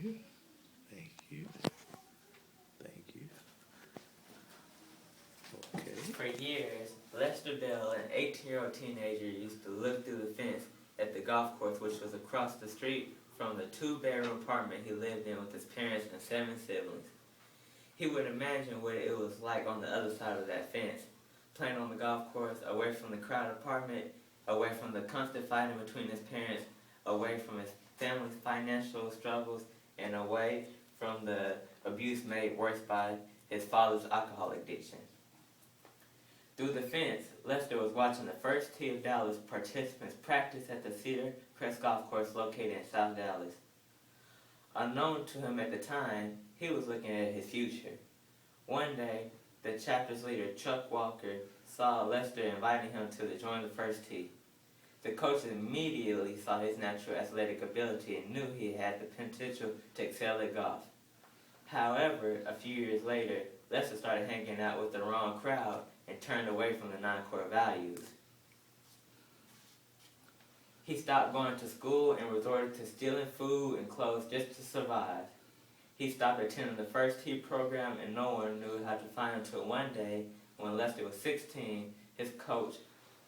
you. Thank you. Thank you. Okay. For years, Lester Bell, an 18-year-old teenager, used to look through the fence at the golf course, which was across the street from the two-bedroom apartment he lived in with his parents and 7 siblings. He would imagine what it was like on the other side of that fence, playing on the golf course, away from the crowded apartment, away from the constant fighting between his parents, away from his family's financial struggles, and away from the abuse made worse by his father's alcohol addiction. Through the fence, Lester was watching the first tee of Dallas participants practice at the Cedar Crest Golf Course located in South Dallas. Unknown to him at the time, he was looking at his future. One day, the chapter's leader, Chuck Walker, saw Lester inviting him to join the first tee. The coach immediately saw his natural athletic ability and knew he had the potential to excel at golf. However, a few years later, Lester started hanging out with the wrong crowd and turned away from the 9 core values. He stopped going to school and resorted to stealing food and clothes just to survive. He stopped attending the first tee program and no one knew how to find him until one day, when Lester was 16, his coach,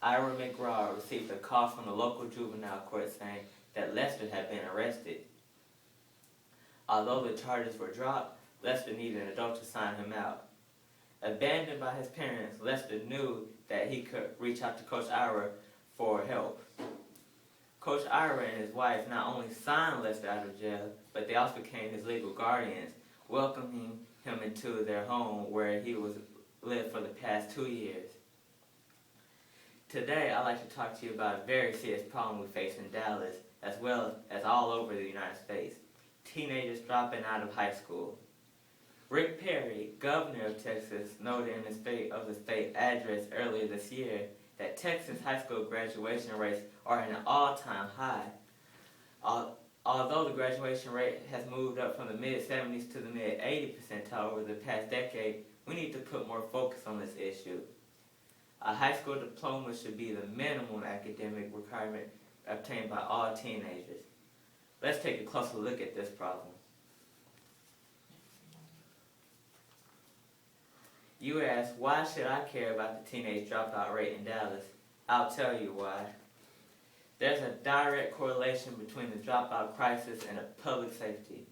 Ira McGraw, received a call from the local juvenile court saying that Lester had been arrested. Although the charges were dropped, Lester needed an adult to sign him out. Abandoned by his parents, Lester knew that he could reach out to Coach Ira for help. Coach Ira and his wife not only signed Lester out of jail, but they also became his legal guardians, welcoming him into their home where he lived for the past 2 years. Today, I'd like to talk to you about a very serious problem we face in Dallas, as well as all over the United States: teenagers dropping out of high school. Rick Perry, governor of Texas, noted in the State of the State address earlier this year that Texas high school graduation rates are at an all-time high. Although the graduation rate has moved up from the mid-70s to the mid-80 percentile over the past decade, we need to put more focus on this issue. A high school diploma should be the minimum academic requirement obtained by all teenagers. Let's take a closer look at this problem. You ask, why should I care about the teenage dropout rate in Dallas? I'll tell you why. There's a direct correlation between the dropout crisis and public safety.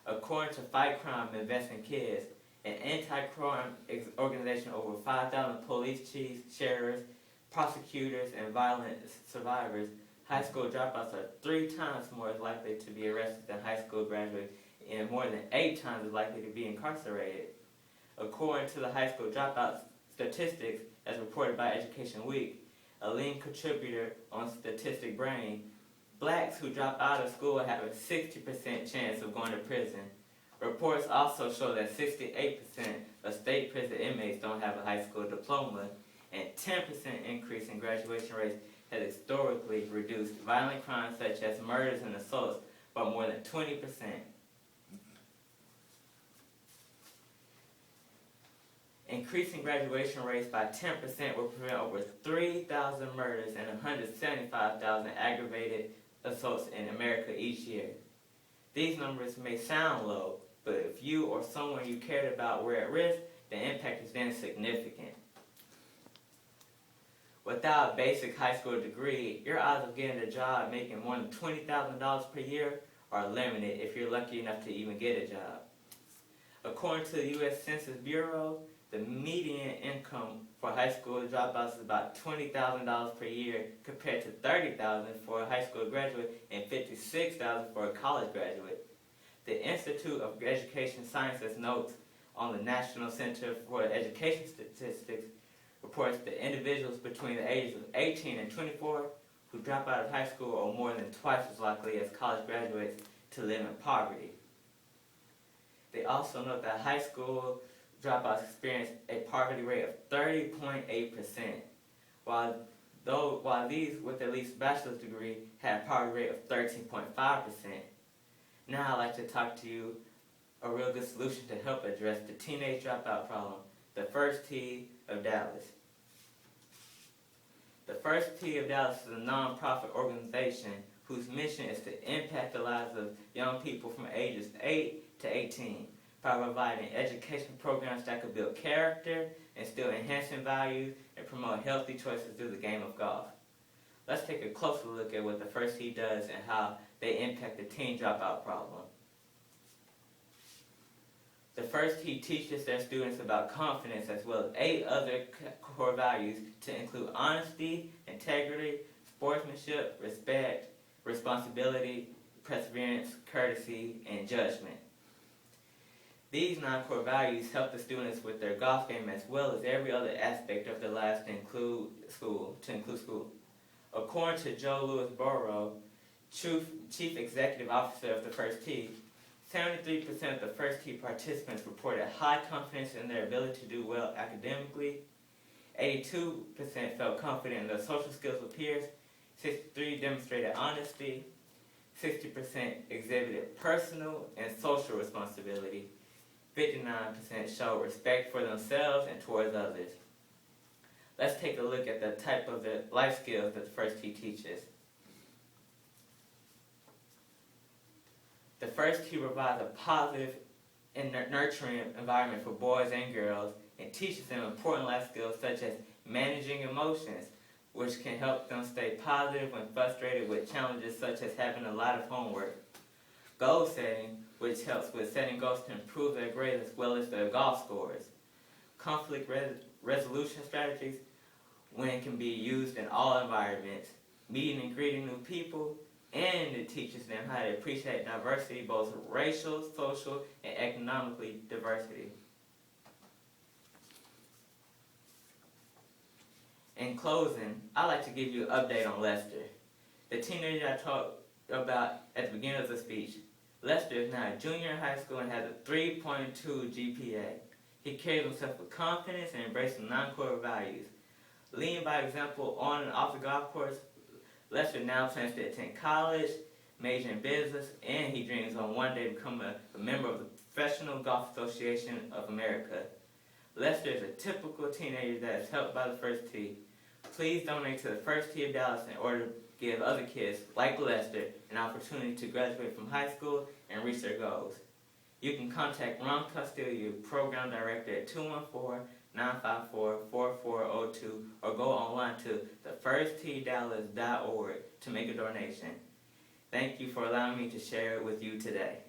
According to Fight Crime Invest in Kids, an anti-crime organization, over 5,000 police chiefs, sheriffs, prosecutors, and violent survivors, high school dropouts are 3 times more likely to be arrested than high school graduates, and more than 8 times as likely to be incarcerated. According to the high school dropout statistics, as reported by Education Week, a leading contributor on Statistic Brain, blacks who drop out of school have a 60% chance of going to prison. Reports also show that 68% of state prison inmates don't have a high school diploma, and 10% increase in graduation rates has historically reduced violent crimes such as murders and assaults by more than 20%. Increasing graduation rates by 10% will prevent over 3,000 murders and 175,000 aggravated assaults in America each year. These numbers may sound low, but if you or someone you cared about were at risk, the impact is then significant. Without a basic high school degree, your odds of getting a job making more than $20,000 per year are limited if you're lucky enough to even get a job. According to the U.S. Census Bureau, the median income for high school dropouts is about $20,000 per year, compared to $30,000 for a high school graduate and $56,000 for a college graduate. The Institute of Education Sciences notes on the National Center for Education Statistics reports that individuals between the ages of 18 and 24 who drop out of high school are more than twice as likely as college graduates to live in poverty. They also note that high school dropouts experience a poverty rate of 30.8%, while these with at least a bachelor's degree had a poverty rate of 13.5%. Now I'd like to talk to you a real good solution to help address the teenage dropout problem: the First Tee of Dallas. The First Tee of Dallas is a non-profit organization whose mission is to impact the lives of young people from ages 8 to 18 by providing education programs that could build character, instill enhancing values, and promote healthy choices through the game of golf. Let's take a closer look at what the first tee does and how they impact the teen dropout problem. The first tee teaches their students about confidence as well as 8 other core values to include honesty, integrity, sportsmanship, respect, responsibility, perseverance, courtesy, and judgment. These 9 core values help the students with their golf game as well as every other aspect of their lives to include school. According to Joe Louis Burrow, Chief Executive Officer of the First Tee, 73% of the First Tee participants reported high confidence in their ability to do well academically. 82% felt confident in their social skills with peers. 63% demonstrated honesty. 60% exhibited personal and social responsibility. 59% showed respect for themselves and towards others. Let's take a look at the type of the life skills that the First Tee teaches. The First Tee provides a positive and nurturing environment for boys and girls and teaches them important life skills such as managing emotions, which can help them stay positive when frustrated with challenges such as having a lot of homework. Goal setting, which helps with setting goals to improve their grades as well as their golf scores. Conflict resolution strategies, when it can be used in all environments. Meeting and greeting new people, and it teaches them how to appreciate diversity, both racial, social, and economically diversity. In closing, I'd like to give you an update on Lester. The teenager I talked about at the beginning of the speech. Lester is now a junior in high school and has a 3.2 GPA. He carries himself with confidence and embraces 9 core values. Leading by example on and off the golf course, Lester now plans to attend college, major in business, and he dreams on one day becoming a member of the Professional Golf Association of America. Lester is a typical teenager that is helped by the First Tee. Please donate to the First Tee of Dallas in order to give other kids, like Lester, an opportunity to graduate from high school and reach their goals. You can contact Ron Castillo, Program Director at 214-954-4402 or go online to thefirstteedallas.org to make a donation. Thank you for allowing me to share it with you today.